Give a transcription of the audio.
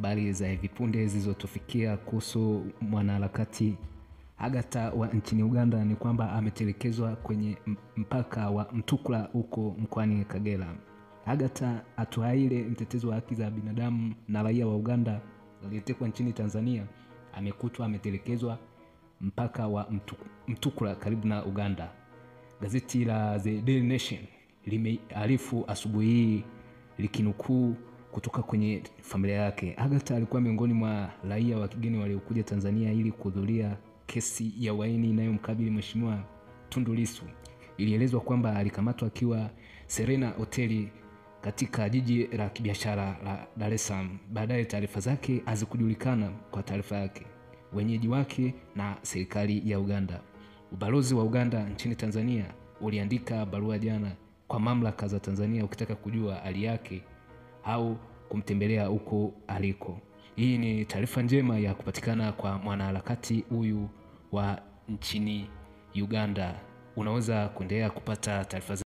habari za hivi punde zilizotufikia kuhusu mwanaharakati Agatha wa nchini Uganda ni kwamba ametelekezwa kwenye mpaka wa Mtukula huko mkoani Kagera. Agatha Atuhaire, mtetezi wa haki za binadamu na raia wa Uganda aliyetekwa nchini Tanzania, amekutwa ametelekezwa mpaka wa Mtukula karibu na Uganda. Gazeti la The Daily Nation limearifu asubuhi hii likinukuu kutoka kwenye familia yake. Agatha alikuwa miongoni mwa raia wa kigeni waliokuja Tanzania ili kuhudhuria kesi ya uhaini inayomkabili Mheshimiwa Tundu Lissu. Ilielezwa kwamba alikamatwa akiwa Serena hoteli katika jiji la kibiashara la Dar es Salaam. Baadaye taarifa zake hazikujulikana kwa taarifa yake, wenyeji wake na serikali ya Uganda. Ubalozi wa Uganda nchini Tanzania uliandika barua jana kwa mamlaka za Tanzania ukitaka kujua hali yake au kumtembelea huko aliko. Hii ni taarifa njema ya kupatikana kwa mwanaharakati huyu wa nchini Uganda. Unaweza kuendelea kupata taarifa